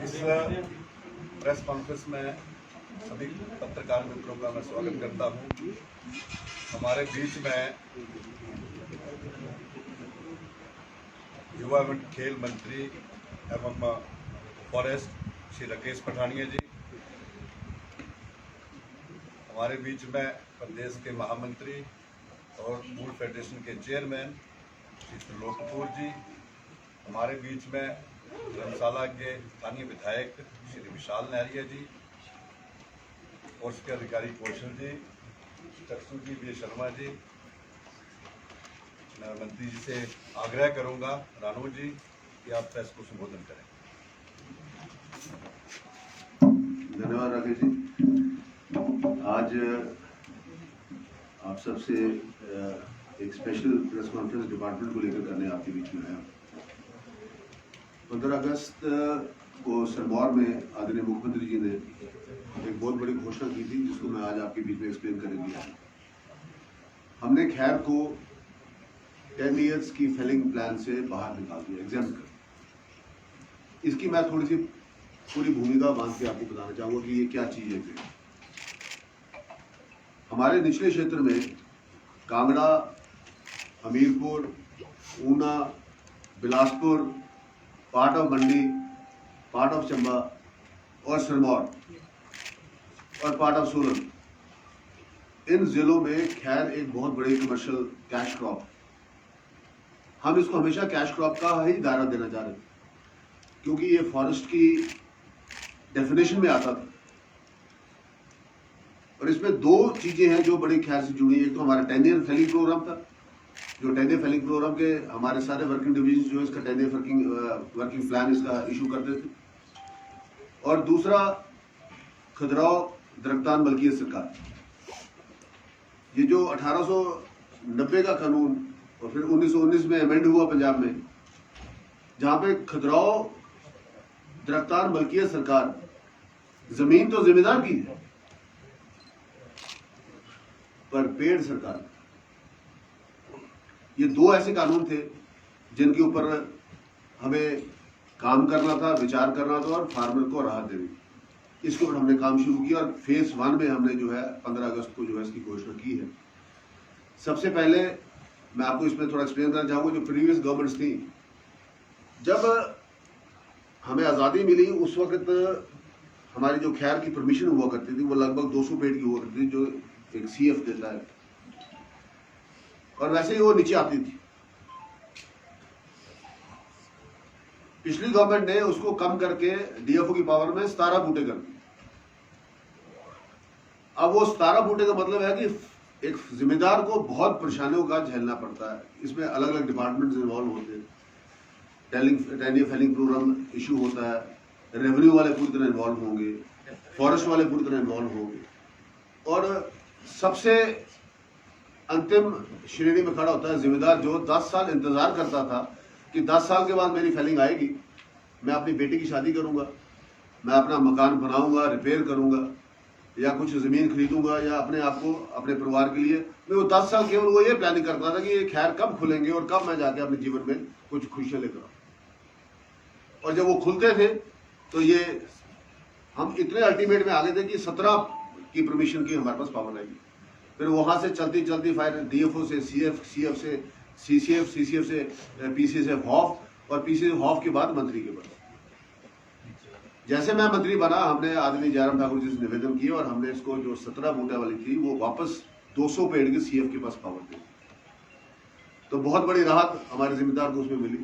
इस press conference में सभी पत्रकार मित्रों का मैं स्वागत करता हूं। हमारे बीच में युवा एवं खेल मंत्री एवं फॉरेस्ट श्री राकेश पठानिया जी, हमारे बीच में प्रदेश के महामंत्री और मूल फेडरेशन के चेयरमैन श्री त्रिलोक कपूर जी, हमारे बीच में धर्मशाला के स्थानीय विधायक श्री विशाल नहरिया जी और उसके अधिकारी कौशल जी, चक्षु जी, वी शर्मा जी। मैं मंत्री जी से आग्रह करूंगा रानू जी कि आप प्रेस को संबोधन करें। धन्यवाद राकेश जी। आज आप सबसे एक स्पेशल प्रेस कॉन्फ्रेंस डिपार्टमेंट को लेकर करने आपके बीच में आया। 15 अगस्त को सिरमौर में आदरणीय मुख्यमंत्री जी ने एक बहुत बड़ी घोषणा की थी, जिसको मैं आज आपके बीच में एक्सप्लेन कर दिया। हमने खैर को 10 इयर्स की फेलिंग प्लान से बाहर निकाल दिया, एग्जाम्प्ट कर। इसकी मैं थोड़ी सी पूरी भूमिका बांध के आपको बताना चाहूँगा कि ये क्या चीज़ है। हमारे निचले क्षेत्र में Kangra, Hamirpur, Una, Bilaspur, part of Mandi, part of Chamba और सिरमौर और पार्ट ऑफ सोलन, इन जिलों में खैर एक बहुत बड़ी कमर्शियल कैश क्रॉप। हम इसको हमेशा कैश क्रॉप का ही दायरा देना चाह रहे थे, क्योंकि ये फॉरेस्ट की डेफिनेशन में आता था। और इसमें दो चीजें हैं जो बड़ी खैर से जुड़ी है। एक तो हमारा 10 ईयर फेलिंग प्रोग्राम था, जो 10 ईयर फेलिंग प्रोग्राम के हमारे सारे वर्किंग डिवीजन जो है इसका 10 ईयर वर्किंग प्लान इसका इशू करते थे। और दूसरा खजुराहो दरख्तान मलकियत सरकार, ये जो 1890 का कानून और फिर 1919 में अमेंड हुआ पंजाब में, जहां पे खजुराहो दरख्तान मलकियत सरकार, जमीन तो जिम्मेदार की है पर पेड़ सरकार। ये दो ऐसे कानून थे जिनके ऊपर हमें काम करना था, विचार करना था और फार्मर को राहत देनी। इसके ऊपर हमने काम शुरू किया और फेज 1 में हमने जो है 15 अगस्त को जो है इसकी घोषणा की है। सबसे पहले मैं आपको इसमें थोड़ा एक्सप्लेन करना चाहूँगा। जो प्रीवियस गवर्नमेंट्स थी, जब हमें आज़ादी मिली उस वक्त हमारी जो खैर की परमिशन हुआ करती थी वो लगभग 200 पेड़ की हुआ करती थी, जो एक CF देता है, और वैसे ही वो नीचे आती थी। पिछली गवर्नमेंट ने उसको कम करके DFO की पावर में 17 बूटे कर दी। अब वो 17 बूटे का मतलब है कि एक जिम्मेदार को बहुत परेशानियों का झेलना पड़ता है। इसमें अलग अलग डिपार्टमेंट्स इन्वॉल्व होते हैं, 10 ईयर फेलिंग प्रोग्राम इशू होता है, रेवेन्यू वाले पूरी तरह इन्वॉल्व होंगे, फॉरेस्ट वाले पूरी तरह इन्वॉल्व होंगे, और सबसे अंतिम श्रेणी में खड़ा होता है जिम्मेदार, जो 10 साल इंतजार करता था कि 10 साल के बाद मेरी फेलिंग आएगी, मैं अपनी बेटी की शादी करूंगा, मैं अपना मकान बनाऊंगा, रिपेयर करूंगा, या कुछ जमीन खरीदूंगा, या अपने आप को, अपने परिवार के लिए। मैं वो 10 साल केवल वो ये प्लानिंग करता था कि ये खैर कब खुलेंगे और कब मैं जाके अपने जीवन में कुछ खुशियां लेकर आऊं। और जब वो खुलते थे तो ये हम इतने अल्टीमेट में आ गए थे कि 17 की परमिशन की हमारे पास पावर आएगी। फिर वहां से चलती चलती फाइल DFO से CF से CCF से PC से हॉफ, और PC से हॉफ के बाद मंत्री के पास। जैसे मैं मंत्री बना, हमने आदरणीय जयराम ठाकुर जी से निवेदन किया और हमने इसको जो 17 बूटे वाली थी वो वापस 200 पेड़ की CF के पास पावर दी। तो बहुत बड़ी राहत हमारे जिम्मेदार को उसमें मिली।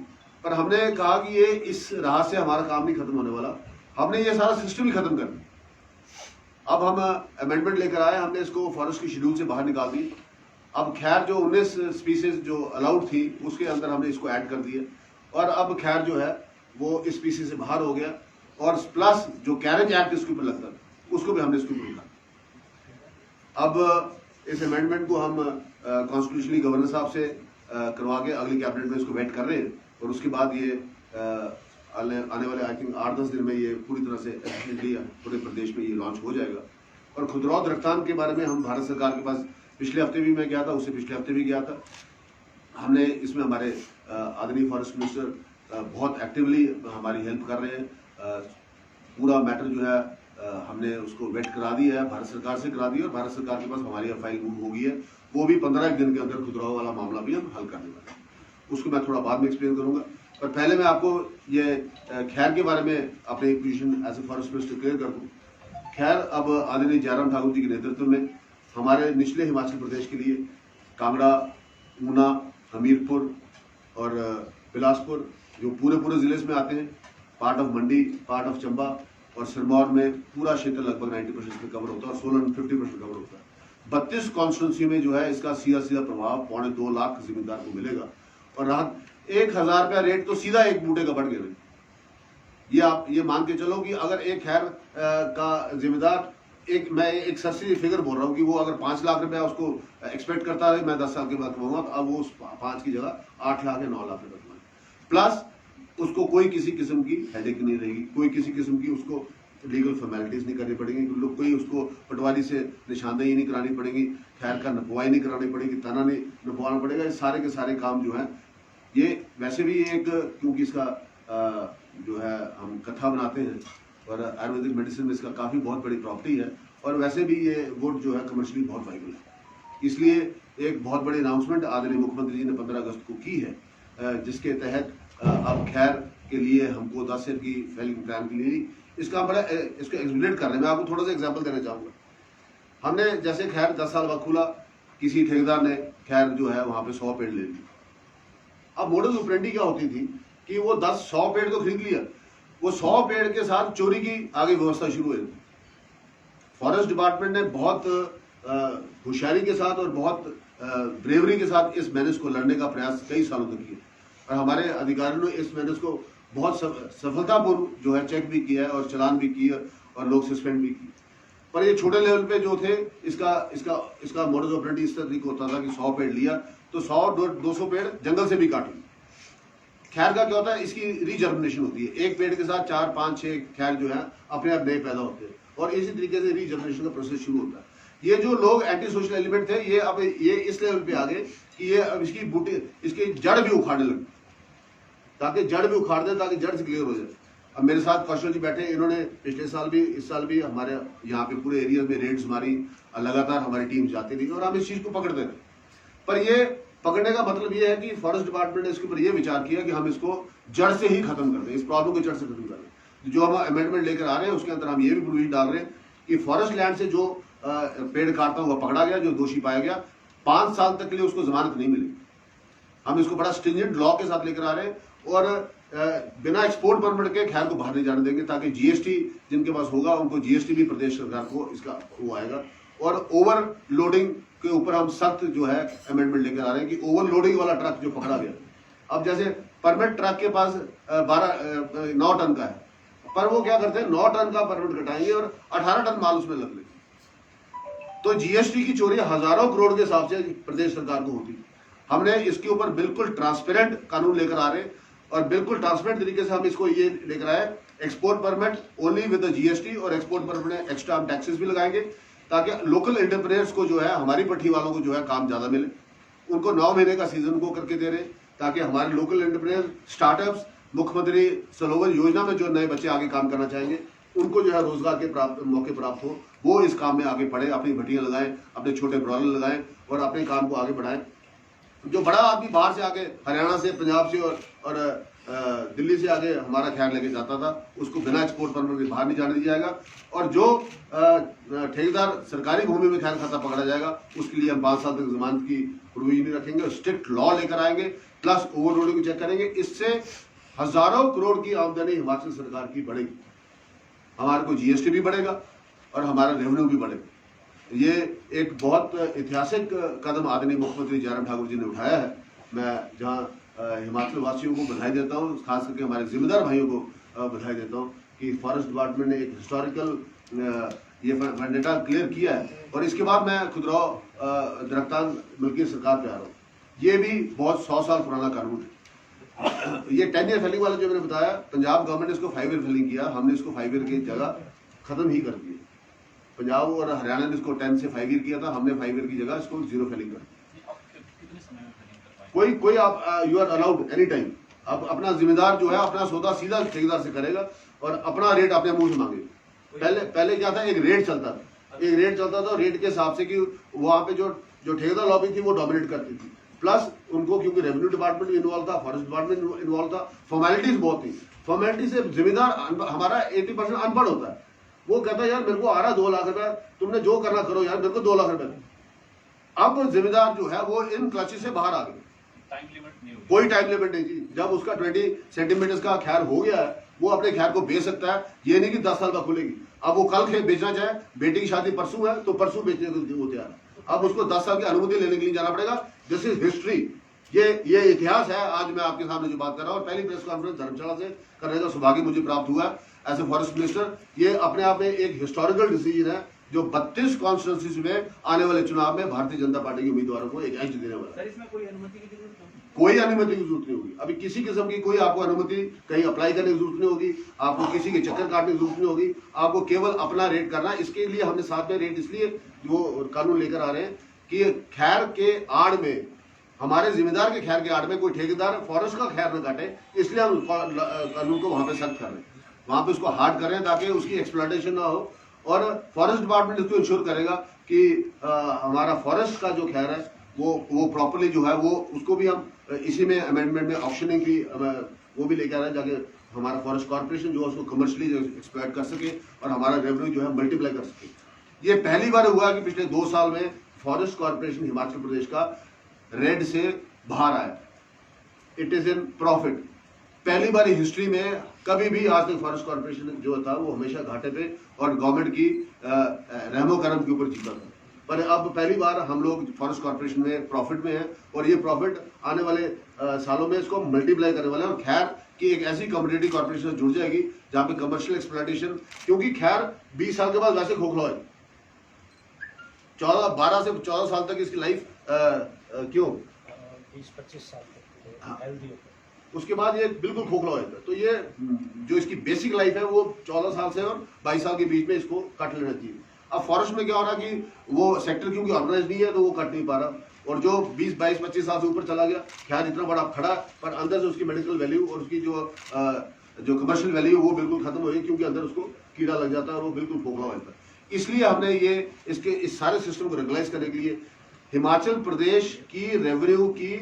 पर हमने कहा कि ये इस राहत से हमारा काम नहीं खत्म होने वाला, हमने ये सारा सिस्टम ही खत्म कर दिया। अब हम अमेंडमेंट लेकर आए, हमने इसको फॉरेस्ट की शेड्यूल से बाहर निकाल दी। अब खैर जो 19 स्पीसीज जो अलाउड थी उसके अंदर हमने इसको ऐड कर दिया, और अब खैर जो है वो इस स्पीसीज से बाहर हो गया। और प्लस जो कैरेज एक्ट इसके ऊपर लगता था उसको भी हमने इसके ऊपर लिखा। अब इस अमेंडमेंट को हम कॉन्स्टिट्यूशनली गवर्नर साहब से करवा के अगली कैबिनेट में इसको वेट कर रहे हैं, और उसके बाद ये आने वाले आई थिंक 8-10 दिन में ये पूरी तरह से एफिशिएंटली पूरे प्रदेश में ये लॉन्च हो जाएगा। और खजुराहो दरख्तान के बारे में हम भारत सरकार के पास पिछले हफ्ते भी मैं गया था, उससे पिछले हफ्ते भी गया था। हमने इसमें हमारे आदरणीय फॉरेस्ट मिनिस्टर बहुत एक्टिवली हमारी हेल्प कर रहे हैं। पूरा मैटर जो है हमने उसको वेट करा दिया है, भारत सरकार से करा दिया, और भारत सरकार के पास हमारी फाइल मूव हो गई है। वो भी 15 दिन के अंदर खुदराव वाला मामला भी हम हल करने वाले हैं, उसको मैं थोड़ा बाद में एक्सप्लेन करूंगा। पर पहले मैं आपको ये खैर के बारे में अपनी position as a forest minister clear कर दूं। खैर अब आदरणीय जयराम ठाकुर जी के नेतृत्व में हमारे निचले हिमाचल प्रदेश के लिए कांगड़ा, ऊना, हमीरपुर और बिलासपुर जो पूरे जिले में आते हैं, part of Mandi, part of Chamba और सिरमौर में पूरा क्षेत्र लगभग 90% में कवर होता है और सोलन 50% कवर होता है। 32 कॉन्स्टिट्यूंसी में जो है इसका सीधा प्रभाव 2.25 लाख जिम्मेदार को मिलेगा। और राहत 1000 रुपया रेट तो सीधा एक बूटे का बढ़ गया। ये आप ये मान के चलो कि अगर एक खैर का जिम्मेदार मैं एक सरसरी फिगर बोल रहा हूँ कि वो अगर 5 लाख रुपया उसको एक्सपेक्ट करता है मैं 10 साल के बाद कमाऊंगा, तो अब वो उस 5 की जगह 8 लाख या 9 लाख रुपया कमाएगा। प्लस उसको कोई किसी किस्म की हेडेक नहीं रहेगी, कोई किसी किस्म की उसको लीगल फॉर्मेलिटीज नहीं करनी पड़ेगी, कोई उसको पटवारी से निशानदेही नहीं करानी पड़ेगी, खैर का नपवाई नहीं करानी पड़ेगी, तना नहीं नपवाना पड़ेगा। ये सारे के सारे काम जो है ये वैसे भी एक क्योंकि इसका जो है हम कथा बनाते हैं और आयुर्वेदिक मेडिसिन में इसका काफ़ी बहुत बड़ी प्रॉपर्टी है और वैसे भी ये वुड जो है कमर्शियली बहुत वाइबल है। इसलिए एक बहुत बड़ी अनाउंसमेंट आदरणीय मुख्यमंत्री जी ने 15 अगस्त को की है, जिसके तहत अब खैर के लिए हमको 10 सेट की फेलिंग प्लान के लिए इसको एक्सप्लेन कर रहे हैं। मैं आपको थोड़ा सा एग्जाम्पल देना चाहूँगा। हमने जैसे खैर 10 साल बाद खुला, किसी ठेकेदार ने खैर जो है वहाँ पे 100 पेड़ ले लिए। अब मॉडल ऑपरेंडी क्या होती थी कि वो 100 पेड़ तो खरीद लिया, वो 100 पेड़ के साथ चोरी की आगे व्यवस्था शुरू हुई। फॉरेस्ट डिपार्टमेंट ने बहुत होशियारी के साथ और बहुत ब्रेवरी के साथ इस मैनेज को लड़ने का प्रयास कई सालों तक किया और हमारे अधिकारियों ने इस मैनेज को बहुत सफलतापूर्व जो है चेक भी किया है और चालान भी किया और लोग सस्पेंड भी किए। पर ये छोटे लेवल पे जो थे इसका मॉडल ऑपरेंडी इस तरीके होता था कि 100 पेड़ लिया तो 100-200 पेड़ जंगल से भी काट लिए। खैर का क्या होता है, इसकी रीजर्मिनेशन होती है, एक पेड़ के साथ 4, 5, 6 खैर जो है अपने आप नए पैदा होते हैं और इसी तरीके से रीजर्मिनेशन का प्रोसेस शुरू होता है। ये जो लोग एंटी सोशल एलिमेंट थे ये अब ये इस लेवल पे आ गए कि ये अब इसकी बूटी इसकी जड़ भी उखाड़ने लगे, ताकि जड़ भी उखाड़ दे, ताकि जड़ से क्लियर हो जाए। अब मेरे साथ कौशल जी बैठे, इन्होंने पिछले साल भी इस साल भी हमारे यहाँ पे पूरे एरिया में रेड्स मारी, लगातार हमारी टीम जाती रही और हम इस चीज को पकड़ते रहे। पर ये पकड़ने का मतलब ये है कि फॉरेस्ट डिपार्टमेंट ने इसके ऊपर ये विचार किया कि हम इसको जड़ से ही खत्म कर दें, इस प्रॉब्लम को जड़ से खत्म कर दें। जो हम अमेंडमेंट लेकर आ रहे हैं उसके अंदर हम ये भी प्रोविजन डाल रहे हैं कि फॉरेस्ट लैंड से जो पेड़ काटता हुआ पकड़ा गया, जो दोषी पाया गया, 5 साल तक के लिए उसको जमानत नहीं मिलेगी। हम इसको बड़ा स्ट्रिंजेंट लॉ के साथ लेकर आ रहे हैं और बिना एक्सपोर्ट परमिट के खैर को बाहर नहीं जाने देंगे, ताकि जीएसटी जिनके पास होगा उनको जीएसटी भी प्रदेश सरकार को इसका वो आएगा। और ओवरलोडिंग के ऊपर हम सख्त जो है अमेंडमेंट लेकर आ रहे हैं कि ओवरलोडिंग वाला ट्रक जो पकड़ा गया, अब जैसे परमिट ट्रक के पास 9 टन का है, पर वो क्या करते हैं 9 टन का परमिट कटाएंगे और 18 टन माल उसमें लग लेंगे। तो जीएसटी की चोरी हजारों करोड़ के हिसाब से प्रदेश सरकार को होती है। हमने इसके ऊपर बिल्कुल ट्रांसपेरेंट कानून लेकर आ रहे हैं और बिल्कुल ट्रांसपेरेंट तरीके से हम इसको ये लेकर आए, export permit only with the GST और एक्सपोर्ट परमिट में एक्स्ट्रा हम टैक्सेस भी लगाएंगे ताकि लोकल एंटरप्रेन्योर्स को जो है, हमारी पट्टी वालों को जो है काम ज्यादा मिले। उनको 9 महीने का सीजन को करके दे रहे ताकि हमारे लोकल एंटरप्रेन्योर स्टार्टअप्स मुख्यमंत्री सरोवर योजना में जो नए बच्चे आगे काम करना चाहेंगे उनको जो है रोजगार के मौके प्राप्त हो, वो इस काम में आगे बढ़े, अपनी भट्टियां लगाएं, अपने छोटे ब्रॉयलर लगाएं और अपने काम को आगे बढ़ाएं। जो बड़ा आदमी बाहर से आके हरियाणा से, पंजाब से और दिल्ली से आगे हमारा ख्याल लेके जाता था, उसको बिना एक्सपोर्ट परमिट के बाहर नहीं जाने दिया जाएगा। और जो ठेकेदार सरकारी भूमि में ख्याल खाता पकड़ा जाएगा उसके लिए हम 5 साल तक जमानत की प्रोविजन नहीं रखेंगे, स्ट्रिक्ट लॉ लेकर आएंगे, प्लस ओवरलोडिंग को चेक करेंगे। इससे हजारों करोड़ की आमदनी हिमाचल सरकार की बढ़ेगी, हमारे को जीएसटी भी बढ़ेगा और हमारा रेवेन्यू भी बढ़ेगा। ये एक बहुत ऐतिहासिक कदम आदरणीय मुख्यमंत्री जयराम ठाकुर जी ने उठाया है। मैं जहाँ हिमाचल वासियों को बधाई देता हूँ, खास करके हमारे जिम्मेदार भाइयों को बधाई देता हूँ कि फॉरेस्ट डिपार्टमेंट ने एक हिस्टोरिकल ये वेंडेटा क्लियर किया है। और इसके बाद मैं खुदराव दरख्तान मिल्कियत सरकार पे आ रहा हूँ। ये भी बहुत 100 साल पुराना कानून है। ये 10 ईयर फेलिंग वाला जो मैंने बताया, पंजाब गवर्नमेंट ने इसको 5 ईयर फेलिंग किया, हमने इसको 5 ईयर की जगह खत्म ही कर दिया। पंजाब और हरियाणा ने इसको 10 से 5 ईयर किया था, हमने 5 ईयर की जगह इसको 0 फेलिंग कर दिया। कोई आप you are allowed any time, अब अपना जिम्मेदार जो है अपना सौदा सीधा ठेकेदार से करेगा और अपना रेट अपने मुंह से मांगेगा। पहले क्या था, एक रेट चलता था, रेट के हिसाब से कि वहां पे जो ठेकेदार लॉबी थी वो डोमिनेट करती थी, प्लस उनको क्योंकि रेवेन्यू डिपार्टमेंट इन्वॉल्व था, फॉरेस्ट डिपार्टमेंट इन्वॉल्व था, फॉर्मेलिटीज बहुत थी। फॉर्मेलिटी से जिम्मेदार हमारा 80% अनपढ़ होता है। वो कहता है यार मेरे को आ रहा 2 लाख रुपए, तुमने जो करना करो यार, मेरे को 2 लाख रुपए। अब जिम्मेदार जो है वो इन क्लचेस से बाहर आ गए, कोई टाइम लिमिट नहीं जी। जब उसका 20 सेंटीमीटर का खैर हो गया है, वो अपने खैर को बेच सकता है। ये नहीं कि 10 साल का खुलेगी। अब वो कल खेत बेचना चाहे, बेटी की शादी परसों है तो परसों बेचने को तैयार है। अब उसको 10 साल की अनुमति लेने के लिए जाना पड़ेगा। दिस इज हिस्ट्री, ये इतिहास है। आज मैं आपके सामने जो बात कर रहा हूँ, और पहली प्रेस कॉन्फ्रेंस धर्मशाला से करने का सौभाग्य मुझे प्राप्त हुआ एज ए फॉरेस्ट मिनिस्टर। ये अपने आप में एक हिस्टोरिकल डिसीजन है जो 32 कॉन्स्टिट्यूंसीज में आने वाले चुनाव में भारतीय जनता पार्टी के उम्मीदवारों को एक एज देने वाला है। इसमें कोई अनुमति की जरूरत नहीं, कोई अनुमति की जरूरत नहीं होगी। अभी किसी किस्म की कोई आपको अनुमति कहीं अप्लाई करने की जरूरत नहीं होगी, आपको किसी के चक्कर काटने की जरूरत नहीं होगी। आपको केवल अपना रेट करना है। इसके लिए हमने साथ में रेट इसलिए वो कानून लेकर आ रहे हैं कि खैर के आड़ में, हमारे जिम्मेदार के खैर के आड़ में कोई ठेकेदार फॉरेस्ट का खैर न काटे, इसलिए हम कानून को वहां पे सख्त कर रहे हैं, वहां पे उसको हार्ड कर रहे हैं ताकि उसकी एक्सप्लॉयटेशन ना हो। और फॉरेस्ट डिपार्टमेंट इसको इंश्योर करेगा कि हमारा फॉरेस्ट का जो खैर है वो प्रॉपरली जो है वो उसको भी हम इसी में अमेंडमेंट में ऑप्शनिंग की वो भी लेकर आ रहे हैं, जाके हमारा फॉरेस्ट कॉर्पोरेशन जो है उसको कमर्शियली एक्सप्लॉयट कर सके और हमारा रेवेन्यू जो है मल्टीप्लाई कर सके। ये पहली बार हुआ कि पिछले 2 साल में फॉरेस्ट कॉर्पोरेशन हिमाचल प्रदेश का रेड से बाहर आया। It is in profit. पहली बार हिस्ट्री में कभी भी आज तक फॉरेस्ट कॉर्पोरेशन जो था वो हमेशा घाटे पे और गवर्नमेंट की रहमो करम के ऊपर जीता था। पर अब पहली बार हम लोग फॉरेस्ट कॉर्पोरेशन में प्रॉफिट में है और ये प्रॉफिट आने वाले सालों में इसको मल्टीप्लाई करने वाले हैं। और खैर की एक ऐसी कम्युनिटी कॉर्पोरेशन जुड़ जाएगी जहां पे कमर्शियल एक्सप्लॉयटेशन, क्योंकि खैर 20 साल के बाद वैसे खोखला है, 12 से 14 साल तक इसकी लाइफ क्यों 20-25 साल तक हाँ। हेल्दी होता है। उसके बाद ये बिल्कुल खोखला हो जाता है। तो ये जो इसकी बेसिक लाइफ है वो 14 साल से और 22 साल के बीच में इसको काट लेना चाहिए। अब फॉरेस्ट में क्या हो रहा है कि वो सेक्टर क्योंकि ऑर्गेनाइज नहीं है तो वो कट नहीं पा रहा, और जो 20, 22, 25 साल से ऊपर चला गया, खैर इतना बड़ा खड़ा पर अंदर से उसकी मेडिकल वैल्यू और उसकी जो कमर्शियल वैल्यू वो बिल्कुल खत्म हो गई, क्योंकि अंदर उसको कीड़ा लग जाता है और वो बिल्कुल खोखला हो जाता है। इसलिए हमने ये इस सारे सिस्टम को रेगुलाइज करने के लिए हिमाचल प्रदेश की रेवेन्यू की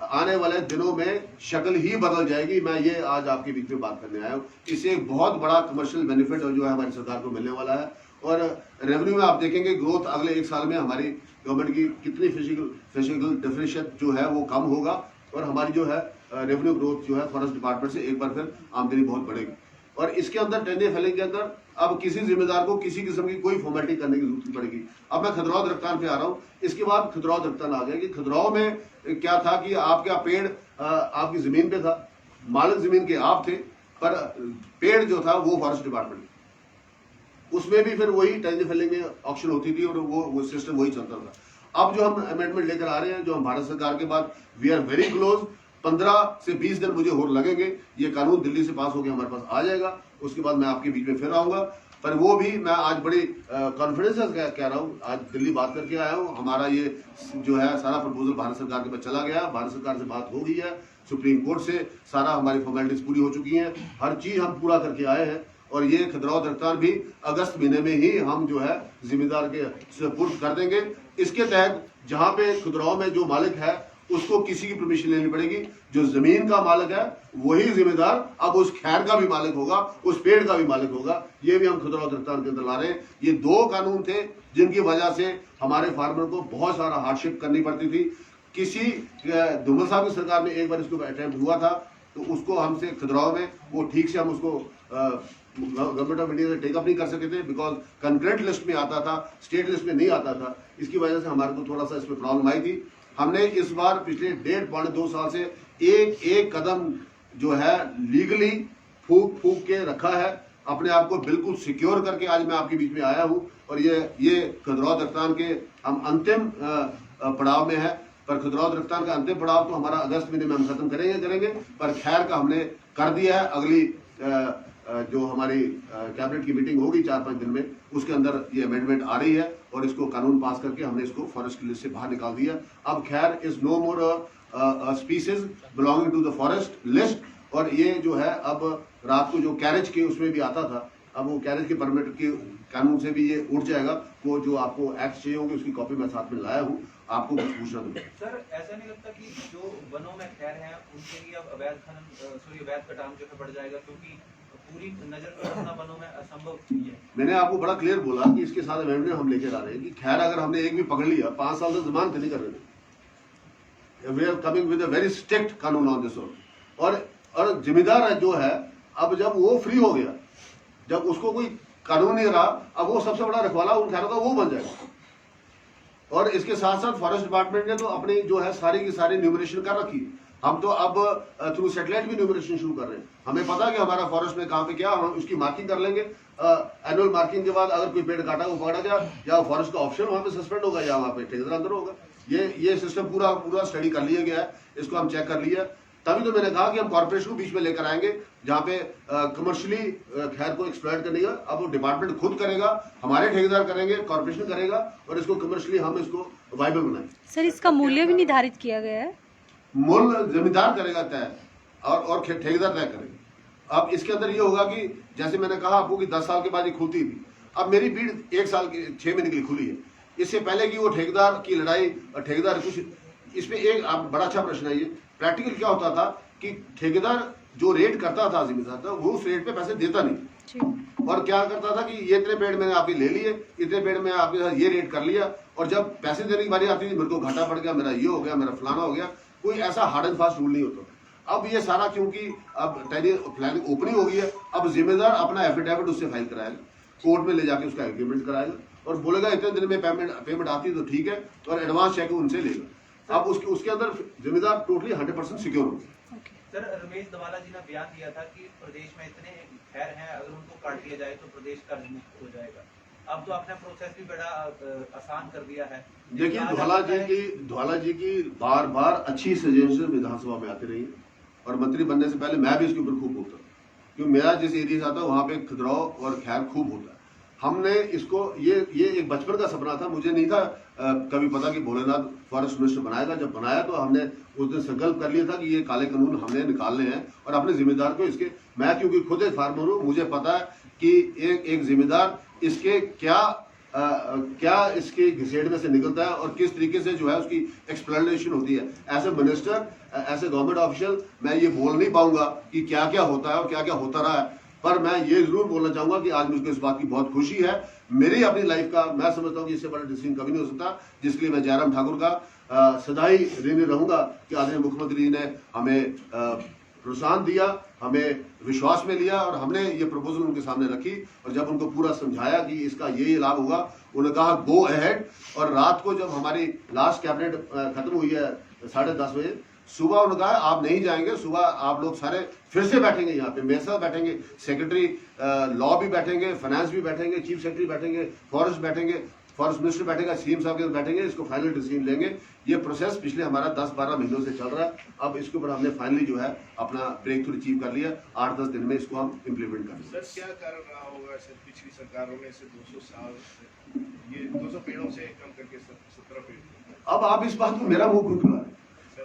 आने वाले दिनों में शक्ल ही बदल जाएगी। मैं ये आज आपके बीच में बात करने आया हूँ। इससे एक बहुत बड़ा कमर्शियल बेनिफिट जो है हमारी सरकार को मिलने वाला है। और रेवेन्यू में आप देखेंगे ग्रोथ अगले 1 साल में हमारी गवर्नमेंट की कितनी फिजिकल डेफिनेशन जो है वो कम होगा और हमारी जो है रेवेन्यू ग्रोथ जो है फॉरेस्ट डिपार्टमेंट से एक बार फिर आमदनी बहुत बढ़ेगी। और इसके अंदर टेंडर फैलिंग के अंदर अब किसी जिम्मेदार को किसी किस्म की कोई फॉर्मेलिटी करने की जरूरत नहीं पड़ेगी। अब मैं खजुराहो दरख्तान पे आ रहा हूँ। इसके बाद खजुराहो दरख्तान आ गया कि खजुराहो में क्या था कि आपका पेड़ आपकी जमीन पे था, मालिक जमीन के आप थे, पर पेड़ जो था वो फॉरेस्ट डिपार्टमेंट, उसमें भी फिर वही टेंडर फैलिंग में ऑक्शन होती थी और वो सिस्टम वही चलता था। अब जो हम अमेंडमेंट लेकर आ रहे हैं, जो हम भारत सरकार के बाद वी आर वेरी क्लोज, 15 से 20 दिन मुझे और लगेंगे, ये कानून दिल्ली से पास होकर हमारे पास आ जाएगा। उसके बाद मैं आपके बीच में फिर आऊंगा। पर वो भी मैं आज बड़ी कॉन्फिडेंस से कह रहा हूँ, आज दिल्ली बात करके आया हूँ। हमारा ये जो है सारा प्रपोजल भारत सरकार के पास चला गया, भारत सरकार से बात हो गई है, सुप्रीम कोर्ट से सारा हमारी फॉर्मेलिटीज पूरी हो चुकी हैं, हर चीज हम पूरा करके आए हैं। और ये खजुराहो दरख्तान भी अगस्त महीने में ही हम जो है जिम्मेदार के सुपुर्द कर देंगे। इसके तहत जहाँ पे खजुराहो में जो मालिक है उसको किसी की परमिशन लेनी पड़ेगी, जो जमीन का मालिक है वही जिम्मेदार अब उस खैर का भी मालिक होगा, उस पेड़ का भी मालिक होगा। ये भी हम खजुराहो दरख्तान के अंदर ला रहे हैं। ये 2 कानून थे जिनकी वजह से हमारे फार्मर को बहुत सारा हार्डशिप करनी पड़ती थी। किसी धूमल साहब की सरकार में एक बार इसको अटेम्प्ट हुआ था तो उसको हमसे खजुराहो में वो ठीक से हम उसको गवर्नमेंट ऑफ इंडिया से टेकअप नहीं कर सके थे, बिकॉज कंकरेंट लिस्ट में आता था, स्टेट लिस्ट में नहीं आता था। इसकी वजह से हमारे को थोड़ा सा इसमें प्रॉब्लम आई थी। हमने इस बार पिछले 1.5-2 साल से एक कदम जो है लीगली फूक के रखा है, अपने आप को बिल्कुल सिक्योर करके आज मैं आपके बीच में आया हूं। और ये खजुराहो दरख्तान के हम अंतिम पड़ाव में है। पर खजुराहो दरख्तान का अंतिम पड़ाव तो हमारा अगस्त महीने में हम खत्म करेंगे। पर खैर का हमने कर दिया है। अगली जो हमारी कैबिनेट की मीटिंग होगी 4-5 दिन में, उसके अंदर ये अमेंडमेंट आ रही है और इसको कानून पास करके हमने इसको फॉरेस्ट की लिस्ट से बाहर निकाल दिया। अब खैर is no more species belonging to the forest list, और ये जो है अब रात को जो कैरेज के उसमें भी आता था, अब वो कैरेज के परमिट के कानून से भी ये उठ जाएगा। वो जो आपको एक्ट चाहिए होंगे उसकी कॉपी मैं साथ में लाया हूँ, आपको कुछ पूछना तो सर, ऐसा नहीं लगता कि जो वनों में खैर हैं उनके लिए अब अवैध खनन अवैध कटान जो है बढ़ जाएगा, क्योंकि पूरी नजर में रखना वनों में असंभव ही है। मैंने आपको बड़ा क्लियर बोला कि इसके साथ अमेंडमेंट हम लेकर आ रहे हैं कि खैर अगर हमने एक भी पकड़ लिया 5 साल से जमानत नहीं कर रहे, we are coming with a very strict कानून ऑन दिस। और जिम्मेदार जो है, अब जब वो फ्री हो गया, जब उसको कोई कानून नहीं रहा, अब वो सबसे बड़ा रखवाला उन खैरों का वो बन जाएगा। और इसके साथ साथ फॉरेस्ट डिपार्टमेंट ने तो अपनी जो है सारी की सारी न्यूमरेशन कर रखी है। हम तो अब थ्रू सैटेलाइट भी न्यूमरेशन शुरू कर रहे हैं। हमें पता है कि हमारा फॉरेस्ट में कहाँ पे क्या, हम उसकी मार्किंग कर लेंगे। एनुअल मार्किंग के बाद अगर कोई पेड़ काटा वो पकड़ा गया, या फॉरेस्ट का ऑप्शन वहाँ पे सस्पेंड होगा, या वहाँ पे ठेकेदार अंदर होगा। ये सिस्टम पूरा स्टडी कर लिया गया है, इसको हम चेक कर लिया। तभी तो मैंने कहा कि हम कॉर्पोरेशन को बीच में लेकर आएंगे, जहाँ पे कमर्शियली खैर को एक्सप्लॉइट करने का अब वो डिपार्टमेंट खुद करेगा, हमारे ठेकेदार करेंगे, कॉर्पोरेशन करेगा, और इसको कमर्शियली हम इसको वाइबल बनाएंगे। सर, इसका मूल्य भी निर्धारित किया गया है? मूल्य जमींदार करेगा तय, और ठेकेदार तय करेगा। अब इसके अंदर ये होगा कि जैसे मैंने कहा आपको कि 10 साल के बाद ये खुलती थी, अब मेरी भीड़ 1 साल की 6 महीने के लिए खुली है। इससे पहले की वो ठेकेदार की लड़ाई और ठेकेदार कुछ, इसमें एक आप बड़ा अच्छा प्रश्न है ये। प्रैक्टिकल क्या होता था कि ठेकेदार जो रेट करता था जिम्मेदार था, वो उस रेट पे पैसे देता नहीं, और क्या करता था कि ये इतने पेड़ मैंने आपके ले लिए, इतने पेड़ में आपके साथ ये रेट कर लिया, और जब पैसे देने की बारी आती थी मेरे को घाटा पड़ गया, मेरा ये हो गया, मेरा फलाना हो गया। कोई ऐसा हार्ड एंड फास्ट रूल नहीं होता। अब ये सारा क्योंकि अब प्लानिंग ओपनिंग हो गई है, अब जिम्मेदार अपना एफिडेविट उससे फाइल कराएगा, कोर्ट में ले जाके उसका एग्रीमेंट कराएगा, और बोलेगा इतने दिन में पेमेंट आती है तो ठीक है, और एडवांस चेक उनसे लेगा। अब उसके अंदर जिम्मेदार टोटली 100% सिक्योर होगा। सर, रमेश दवाला जी ने बयान दिया था कि प्रदेश में इतने खैर हैं, अगर उनको काट दिया जाए तो प्रदेश कर्ज मुक्त हो जाएगा। अब तो आपने प्रोसेस भी बड़ा आसान कर दिया है। देखिए, धवाला जी की बार बार अच्छी सजेशन विधानसभा में आती रही है, और मंत्री बनने से पहले मैं भी इसके ऊपर खूब बोलता, क्योंकि मेरा जिस एरिया से आता है वहाँ पे खिदराव और खैर खूब होता है। हमने इसको ये एक बचपन का सपना था, मुझे नहीं था कभी पता कि भोलेनाथ फॉरेस्ट मिनिस्टर बनाएगा। जब बनाया तो हमने उस दिन संकल्प कर लिया था कि ये काले कानून हमने निकालने हैं, और अपने जिम्मेदार को इसके, मैं क्योंकि खुद एक फार्मर हूँ, मुझे पता है कि एक जिम्मेदार इसके क्या इसके घिसेड़ में से निकलता है, और किस तरीके से जो है उसकी एक्सप्लेनेशन होती है। As a minister, as a government official मैं ये बोल नहीं पाऊंगा कि क्या क्या होता है और क्या क्या होता रहा है, पर मैं ये जरूर बोलना चाहूंगा कि आज मुझको इस बात की बहुत खुशी है। मेरी अपनी लाइफ का मैं समझता हूँ कि इससे बड़ा डिसीजन कभी नहीं हो सकता, जिसके लिए मैं जयराम ठाकुर का सदा ही ऋणी रहूंगा कि आदरणीय मुख्यमंत्री जी ने हमें प्रोत्साहन दिया, हमें विश्वास में लिया, और हमने ये प्रपोजल उनके सामने रखी, और जब उनको पूरा समझाया कि इसका ये लाभ होगा, उन्होंने कहा गो अहेड। और रात को जब हमारी लास्ट कैबिनेट खत्म हुई है 10:30 बजे, सुबह उन्होंने कहा आप नहीं जाएंगे, सुबह आप लोग सारे फिर से बैठेंगे, यहाँ पे मेरे साथ बैठेंगे, सेक्रेटरी लॉ भी बैठेंगे, फाइनेंस भी बैठेंगे, चीफ सेक्रेटरी बैठेंगे, फॉरेस्ट बैठेंगे, फॉरेस्ट मिनिस्टर बैठेगा, सीएम साहब के बैठेंगे, इसको फाइनल डिसीजन लेंगे। ये प्रोसेस पिछले हमारा 10-12 महीनों से चल रहा है। अब इसके ऊपर हमने फाइनली जो है अपना ब्रेक थ्रू अचीव कर लिया। 8-10 दिन में इसको हम इम्प्लीमेंट कर। सर, क्या कारण रहा होगा सर पिछली सरकारों ने इसे 200 साल ये 200 पेड़ों से कम करके 17 पेड़? अब आप इस बात को मेरा मुंह क्यों खुला है?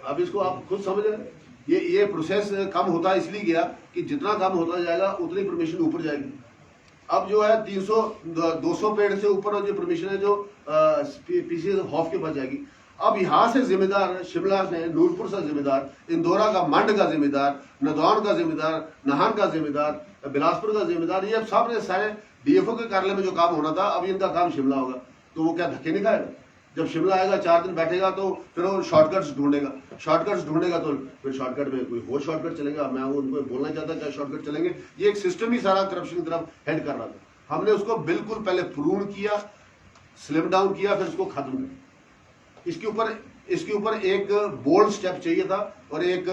अब इसको आप खुद समझ रहे हैं। ये प्रोसेस कम होता इसलिए गया कि जितना कम होता जाएगा उतनी परमिशन ऊपर जाएगी। अब जो है 200 पेड़ से ऊपर जो परमिशन है जो पीसी हॉफ के पास जाएगी। अब यहाँ से जिम्मेदार शिमला से, नूरपुर से जिम्मेदार, इंदौरा का, मंड का जिम्मेदार, नदौन का जिम्मेदार, नाहन का जिम्मेदार, बिलासपुर का जिम्मेदार, ये सब सारे डीएफओ के कार्यालय में जो काम होना था अब इनका काम शिमला होगा। तो वो क्या धक्के नहीं खाएगा? जब शिमला आएगा 4 दिन बैठेगा तो फिर वो शॉर्टकट्स ढूंढेगा तो फिर शॉर्टकट में कोई और शॉर्टकट चलेगा। मैं उनको बोलना चाहता क्या शॉर्टकट चलेंगे। ये एक सिस्टम ही सारा करप्शन की तरफ हेड कर रहा था। हमने उसको बिल्कुल पहले प्रून किया, स्लिम डाउन किया, फिर उसको खत्म किया। इसके ऊपर एक बोल्ड स्टेप चाहिए था, और एक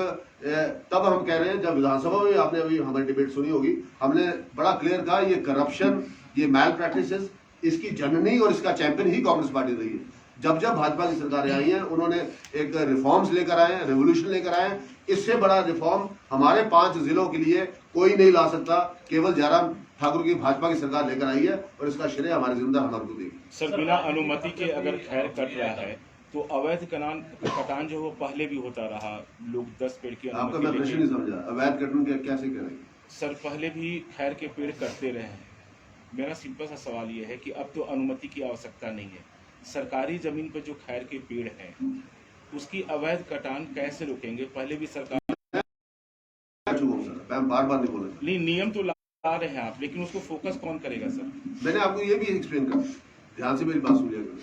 तब हम कह रहे हैं, जब विधानसभा में आपने अभी हमारी डिबेट सुनी होगी, हमने बड़ा क्लियर कहा ये करप्शन, ये मैल प्रैक्टिसेस, इसकी जननी और इसका चैंपियन ही कांग्रेस पार्टी रही है। जब भाजपा की सरकारें आई हैं, उन्होंने एक रिफॉर्म्स लेकर आए हैं, रेवोल्यूशन लेकर आए हैं। इससे बड़ा रिफॉर्म हमारे 5 जिलों के लिए कोई नहीं ला सकता, केवल जयराम ठाकुर की भाजपा की सरकार लेकर आई है, और इसका श्रेय हमारे जिम्मेदार हमारे को देगी। सर, बिना अनुमति के अगर खैर कट रहा है तो अवैध कटान जो है वो पहले भी होता रहा, लोग 10 पेड़ की आपका मैं अनुमति प्रश्न लेके नहीं समझा, अवैध कटान कैसे करेंगे? सर पहले भी खैर के पेड़ कटते रहे हैं। मेरा सिंपल सा सवाल ये है कि अब तो अनुमति की आवश्यकता नहीं है, सरकारी जमीन पर जो खैर के पेड़ हैं उसकी अवैध कटान कैसे रोकेंगे? पहले भी सरकार मैं बार बार नहीं बोला, नहीं, नियम तो ला रहे हैं आप, लेकिन उसको फोकस कौन करेगा सर? मैंने आपको ये भी एक्सप्लेन कर, ध्यान से मेरी बात सुनिएगा,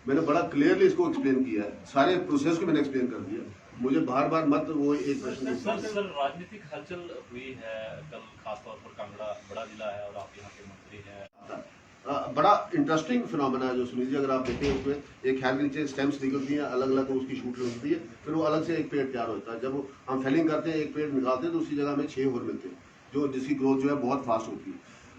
मैंने बड़ा क्लियरली इसको एक्सप्लेन किया है, सारे प्रोसेस को मैंने एक्सप्लेन कर दिया, मुझे बार बार मत वो एक प्रश्न सर राजनीतिक हलचल हुई है कल, खासतौर पर कांगड़ा बड़ा जिला है और आप यहाँ के मंत्री हैं। बड़ा इंटरेस्टिंग फिनोमेना है जो सुनील जी, अगर आप देखें उसमें एक खैर के नीचे स्टेम्स निकलती हैं अलग अलग, उसकी शूट लगती है, फिर वो अलग से एक पेड़ तैयार होता है। जब हम फेलिंग करते हैं एक पेड़ निकालते हैं तो उसी जगह में 6 और मिलते हैं, जो जिसकी ग्रोथ जो है बहुत फास्ट होती है।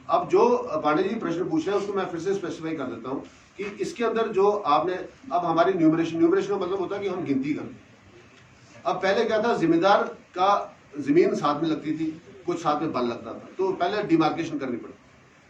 अब जो पांडे जी प्रश्न पूछ रहे हैं उसको मैं फिर से स्पेसिफाई कर देता हूँ कि इसके अंदर जो आपने, अब हमारी न्यूमरेशन का मतलब होता है कि हम गिनती करते हैं। अब पहले क्या था, जिम्मेदार का जमीन साथ में लगती थी, कुछ साथ में बन लगता था, तो पहले डिमार्केशन करनी पड़ती,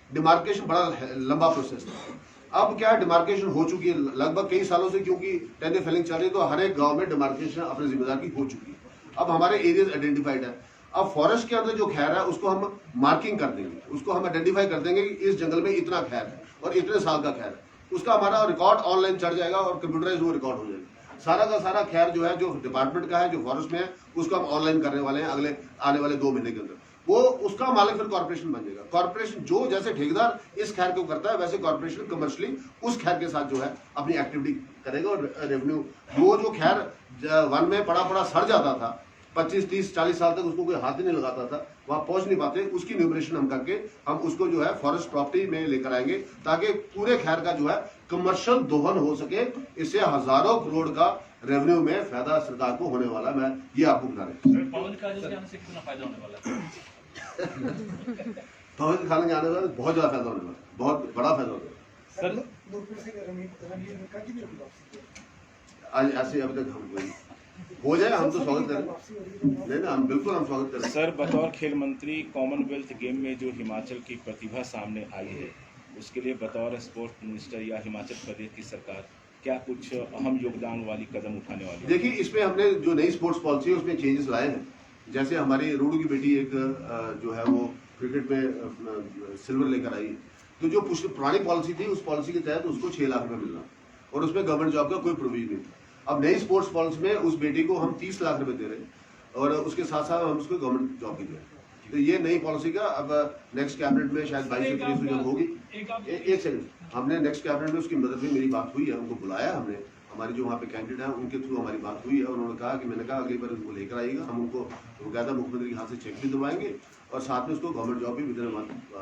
डिमार्केशन बड़ा लंबा प्रोसेस था। अब क्या डिमार्केशन हो चुकी है लगभग कई सालों से, क्योंकि टेंडर फेलिंग चल रही है, तो हर एक गांव में डिमार्केशन अपने जिम्मेदार की हो चुकी है। अब हमारे एरियाज आइडेंटिफाइड है, अब फॉरेस्ट के अंदर जो खैर है उसको हम मार्किंग कर देंगे, उसको हम आइडेंटिफाई कर देंगे कि इस जंगल में इतना खैर है और इतने साल का खैर है, उसका हमारा रिकॉर्ड ऑनलाइन चढ़ जाएगा और कंप्यूटराइज वो रिकॉर्ड हो जाएगा। सारा का सारा खैर जो है, जो डिपार्टमेंट का है, जो फॉरेस्ट में है, उसको हम ऑनलाइन करने वाले हैं अगले आने वाले 2 महीने के अंदर। वो उसका मालिक फिर कॉर्पोरेशन बन जाएगा। कॉर्पोरेशन जो जैसे ठेकेदार इस खैर को करता है, वैसे कॉर्पोरेशन कमर्शियली उस खैर के साथ जो है अपनी एक्टिविटी करेगा और रेवेन्यू, वो जो खैर वन में पड़ा सड़ जाता था 25, 30, 40 साल तक, उसको कोई हाथ ही नहीं लगाता था, वहां पहुंच नहीं पाते, उसकी न्यूमरेशन हम करके हम उसको जो है फॉरेस्ट प्रॉपर्टी में लेकर आएंगे, ताकि पूरे खैर का जो है कमर्शियल दोहन हो सके। इससे हजारों करोड़ का रेवेन्यू में फायदा सरकार को होने वाला, मैं ये आपको बता रहे हैं। पवन काजल के आने से कितना फायदा होने वाला है? पवन खाने के आने वाला बहुत ज्यादा फायदा होने वाला, बहुत बड़ा फायदा होने वाला। सर आज ऐसे अभी तक हम कोई हो जाए हम तो स्वागत करें, नहीं ना, हम बिल्कुल हम स्वागत करें। सर बतौर खेल मंत्री कॉमनवेल्थ गेम में जो हिमाचल की प्रतिभा सामने आई है, उसके लिए बतौर स्पोर्ट्स मिनिस्टर या हिमाचल प्रदेश की सरकार क्या कुछ अहम योगदान वाली कदम उठाने वाली है? देखिए, इसमें हमने जो नई स्पोर्ट्स पॉलिसी है उसमें चेंजेस लाए हैं। जैसे हमारी रूडू की बेटी एक जो है वो क्रिकेट में सिल्वर लेकर आई, तो जो पुरानी पॉलिसी थी उस पॉलिसी के तहत उसको 6 लाख रुपए मिलना और उसमें गवर्नमेंट जॉब का कोई प्रोविजन नहीं था। अब नई स्पोर्ट्स पॉलिसी में उस बेटी को हम 30 लाख रुपए दे रहे हैं और उसके साथ साथ हम उसको गवर्नमेंट जॉब भी दे रहे हैं। तो ये नई पॉलिसी का अब नेक्स्ट कैबिनेट में शायद 22 से 23 जब होगी, एक सेकंड, हमने नेक्स्ट कैबिनेट में उसकी मदद में मेरी बात हुई है, उनको बुलाया हमने, हमारी जो वहाँ पे कैंडिडेट हैं उनके थ्रू हमारी बात हुई है, उन्होंने कहा कि मैंने कहा अगली बार उनको लेकर आइएगा, हम उनको बकायदा मुख्यमंत्री के हाथ से चेक भी दिलवाएंगे और साथ में उसको गवर्नमेंट जॉब भी विदिन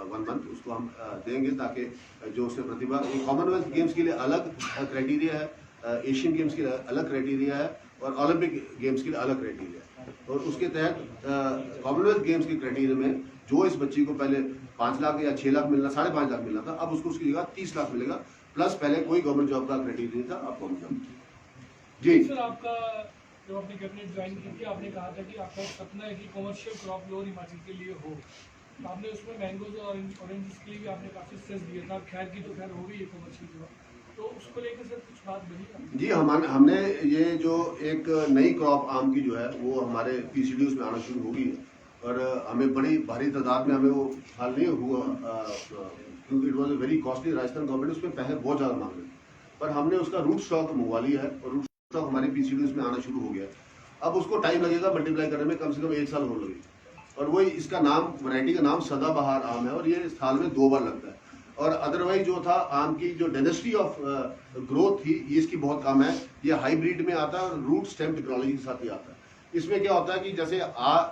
1 मंथ उसको हम देंगे, ताकि जो उससे प्रतिभा, कॉमनवेल्थ गेम्स के लिए अलग क्राइटेरिया है, एशियन गेम्स के लिए अलग क्राइटेरिया है और ओलंपिक गेम्स के लिए अलग क्राइटेरिया है। और उसके तहत कॉमनवेल्थ गेम्स के क्राइटेरिया में जो इस बच्ची को पहले 5 लाख या 6 लाख मिलना, 5.5 लाख मिलना था, अब उसको उसकी जगह 30 लाख मिलेगा, प्लस पहले कोई गवर्नमेंट जॉब का क्राइटेरिया नहीं था, अब गवर्नमेंट जॉब। जी सर, आपका जो आपने कैबिनेट ज्वाइन की थी, आपने कहा था कि आपका सपना है कि कमर्शियल क्रॉप लोअर हिमाचल के लिए हो, तो आपने उसमें मैंगोज और ऑरेंजेस के लिए भी आपने काफी स्ट्रेस दिया था। खैर की तो खैर हो गई है कमर्शियल क्रॉप, तो उसको लेकर सर कुछ बात बनी? जी, हमने ये जो एक नई क्रॉप आम की जो है वो हमारे PCDOs में आना शुरू होगी और हमें बड़ी भारी तादाद में हमें वो हाल नहीं हुआ, क्योंकि it was a very costly. Rajasthan government उसमें पैसे बहुत ज़्यादा मांग रहे, पर हमने उसका रूट स्टॉक मंगवा लिया है और रूट स्टॉक हमारे PCDOs में आना शुरू हो गया है। अब उसको टाइम लगेगा मल्टीप्लाई करने में, कम से कम 1 साल हो लगेगा। और वही इसका नाम, वैरायटी का नाम सदाबहार आम है और ये साल में 2 बार लगता है। और अदरवाइज जो था आम की जो डेनेसिटी ऑफ ग्रोथ थी, ये इसकी बहुत कम है, ये हाइब्रिड में आता है और रूट स्टेम टेक्नोलॉजी के साथ ही आता है। इसमें क्या होता है कि जैसे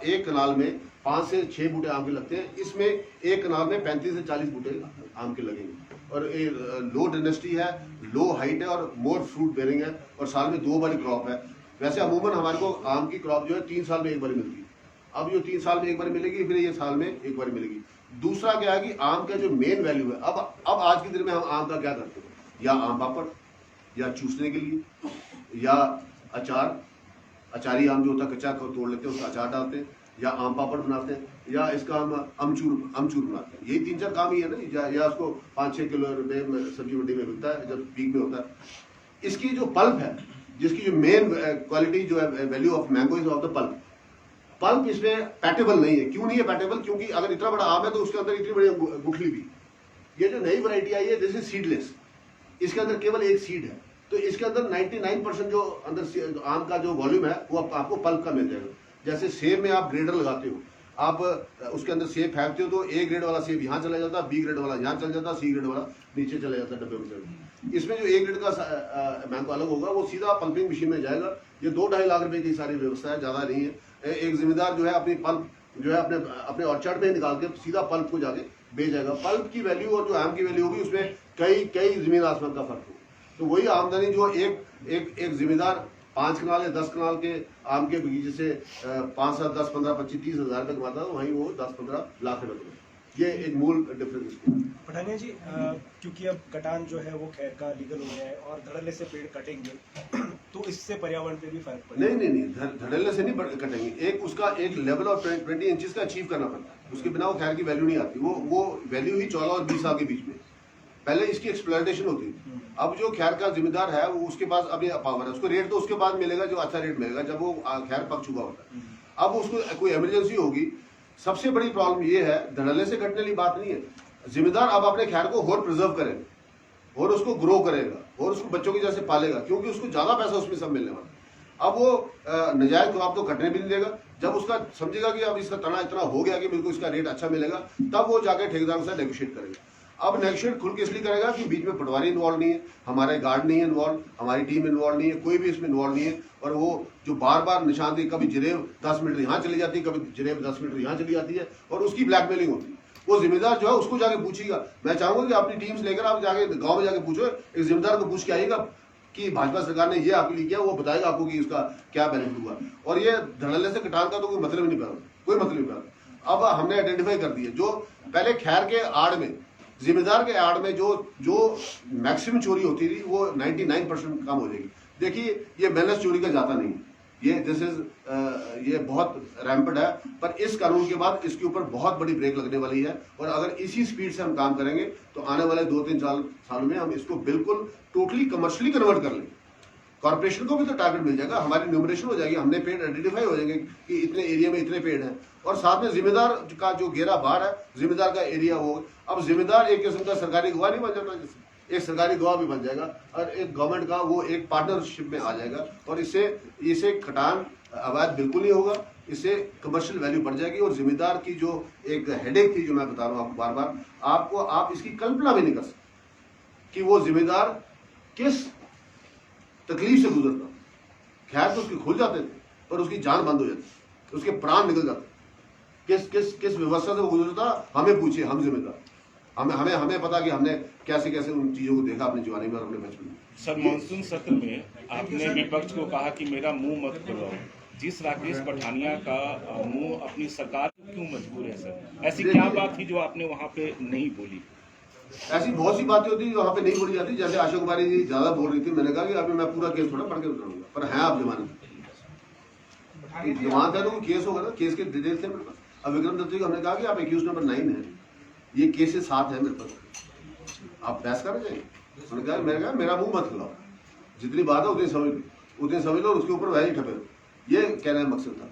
एक कनाल में 5 से 6 बूटे आम के लगते हैं, इसमें एक कनाल में 35 से 40 बूटे आम के लगेंगे और ये लो डेनेसिटी है, लो हाइट है और मोर फ्रूट बेरिंग है और साल में 2 बार क्रॉप है। वैसे अमूमन हमारे को आम की क्रॉप जो है 3 साल में 1 बार मिलती है। अब जो 3 साल में 1 बार मिलेगी, फिर ये साल में 1 बार मिलेगी। दूसरा क्या है कि आम का जो मेन वैल्यू है, अब आज के दिन में हम आम का क्या करते हैं, या आम पापड़, या चूसने के लिए, या अचार, अचारी आम जो होता है कच्चा तोड़ लेते हैं उसका अचार डालते हैं, या आम पापड़ बनाते हैं, या इसका हम अमचूर बनाते हैं। यही 3-4 काम ही है ना, या उसको 5-6 किलो रुपए में सब्जी मंडी में मिलता है जब पीक में होता है। इसकी जो पल्प है जिसकी जो मेन क्वालिटी जो है value of mango is of the pulp. Pulp इसमें पैटेबल नहीं है। क्यों नहीं है पैटेबल? क्योंकि अगर इतना बड़ा आम है तो उसके अंदर इतनी बड़ी गुठली भी। ये जो नई वैरायटी आई है दिस इज सीडलेस, इसके अंदर केवल एक सीड है, तो इसके अंदर 99% जो अंदर आम का जो वॉल्यूम है वो आपको पल्प का मिल जाएगा। जैसे सेब में आप ग्रेडर लगाते हो, आप उसके अंदर सेब फेंकते हो तो ए ग्रेड वाला सेब यहाँ चला जाता, बी ग्रेड वाला यहाँ चला जाता, सी ग्रेड वाला नीचे चला जाता डब्बे में। इसमें जो ए ग्रेड का मैंगो अलग होगा वो सीधा पल्पिंग मशीन में जाएगा। ये 2-2.5 लाख रुपए की सारी व्यवस्था है, ज्यादा नहीं है। एक जिम्मेदार जो है अपनी पल्प जो है अपने ऑर्चर्ड में निकाल के सीधा पल्प को जाके बेच जाएगा। पल्प की वैल्यू और जो आम की वैल्यू होगी उसमें कई जमीन आसमान का फर्क होगा। तो वही आमदनी जो एक जिम्मेदार 5 कनाल या 10 कनाल के आम के बगीचे से 5, 7, 10, 15, 25, 30 हजार रुपये कमाता है, वहीं वो 10-15 लाख रुपए कमाता है। ये एक मूल डिफरेंस है। पठानिया जी, क्योंकि अब कटान जो है वो खैर का लीगल हो गया है और धड़ल्ले से पेड़ कटेंगे तो इससे पर्यावरण पे भी फर्क पड़ेगा। नहीं, धड़ल्ले से नहीं कटेंगे। एक उसका एक लेवल ऑफ 20 इंचेस का अचीव करना पड़ता है, उसके बिना वो खैर की वैल्यू नहीं आती। वो वैल्यू ही 14 और 20 साल के बीच में। पहले इसकी एक्सप्लॉयटेशन होती थी। अब जो खैर का जिम्मेदार है वो उसके पास अभी पावर है, उसको रेट तो उसके बाद मिलेगा जो अच्छा रेट मिलेगा जब वो खैर पक चुका होता है। अब उसको कोई इमरजेंसी होगी। सबसे बड़ी प्रॉब्लम ये है, धड़ल्ले से कटने वाली बात नहीं है। जिम्मेदार अब अपने खैर को और प्रिजर्व करेगा और उसको ग्रो करेगा और उसको बच्चों की जैसे पालेगा, क्योंकि उसको ज्यादा पैसा उसमें सब मिलने वाला। अब वो नजायज क्रॉप तो कटने भी नहीं देगा। जब उसका समझेगा कि अब इसका तना इतना हो गया कि बिल्कुल इसका रेट अच्छा मिलेगा, तब वो जाके ठेकेदार के साथ नेगोशिएट करेगा। अब नेगोशिएट खुल के इसलिए करेगा कि बीच में पटवारी इन्वॉल्व नहीं है, हमारे गार्ड नहीं है इन्वॉल्व, हमारी टीम इन्वॉल्व नहीं है, कोई भी इसमें इन्वॉल्व नहीं है। और वो जो बार निशानदेही, कभी जिरेब 10 मीटर यहाँ चली जाती है, कभी जिरेब 10 मीटर यहाँ चली जाती है और उसकी ब्लैकमेलिंग होती है। वो जिम्मेदार जो है उसको जाके पूछेगा। मैं चाहूंगा कि अपनी टीम्स लेकर आप जाके गाँव में जाके पूछो, एक जिम्मेदार को पूछ के आइएगा कि भाजपा सरकार ने ये आपके लिए किया, वो बताएगा आपको कि उसका क्या बेनिफिट हुआ। और ये धड़ल्ले से कटान का तो कोई मतलब नहीं पैदा, कोई मतलब नहीं पैदा। अब हमने आइडेंटिफाई कर दिया जो पहले खैर के आड़ में, जिम्मेदार के आड़ में जो मैक्सिमम चोरी होती थी वो 99% कम हो जाएगी। देखिए ये बैलेंस चोरी का जाता नहीं है, ये बहुत रैम्पेड है, पर इस कानून के बाद इसके ऊपर बहुत बड़ी ब्रेक लगने वाली है। और अगर इसी स्पीड से हम काम करेंगे तो आने वाले 2-3 सालों में हम इसको बिल्कुल टोटली कमर्शियली कन्वर्ट कर लेंगे। कॉर्पोरेशन को भी तो टारगेट मिल जाएगा, हमारी न्यूमरेशन हो जाएगी, हमने पेड़ आइडेंटिफाई हो जाएंगे कि इतने एरिया में इतने पेड़ हैं। और साथ में जिम्मेदार का जो घेरा बाहर है, जिम्मेदार का एरिया हो। अब जिम्मेदार एक किस्म का सरकारी गवाह नहीं बन जाता, जैसे एक सरकारी गवाह भी बन जाएगा और एक गवर्नमेंट का वो एक पार्टनरशिप में आ जाएगा। और इससे कटान अवैध बिल्कुल नहीं होगा, इससे कमर्शियल वैल्यू बढ़ जाएगी। और जिम्मेदार की जो एक हेडेक थी जो मैं बता रहा हूँ आपको बार-बार, आप इसकी कल्पना भी नहीं कर सकते कि वो जिम्मेदार किस तकलीफ से गुजरता। खैर तो उसके खुल जाते थे पर उसकी जान बंद हो जाती, उसके प्राण निकल जाते। किस व्यवस्था से वो गुजरता, हमें पूछिए, हम जिम्मेदार। हमें पता कि हमने कैसे उन चीजों को देखा अपनी जवानी में और अपने बचपन में। सर, मानसून सत्र में आपने विपक्ष को कहा कि मेरा मुंह मत खुलवाओ। जिस राकेश पठानिया का मुंह अपनी सरकार को क्यों मजबूर है सर? ऐसी क्या बात थी जो आपने वहाँ पे नहीं बोली? ऐसी बहुत सी बातें होती है वहाँ पे नहीं बोली जाती। जैसे आशा कुमारी जी ज्यादा बोल रही थी, मैंने कहा कि अभी मैं पूरा केस थोड़ा पढ़ के बताऊंगा, पर है आप जमानत है तो केस होगा ना, केस के डिटेल्स है मेरे पास। अब विक्रम दत्त जी को हमने कहा कि आप एक्यूज नंबर 9 है, ये केसेस 7 है मेरे पास, आप बहस कर जाएंगे। मैंने कहा मेरा मुंह मत खुलाओ, जितनी बात है उतनी समझ लो और उसके ऊपर वैसे ही ठपे। ये कहने का मकसद था।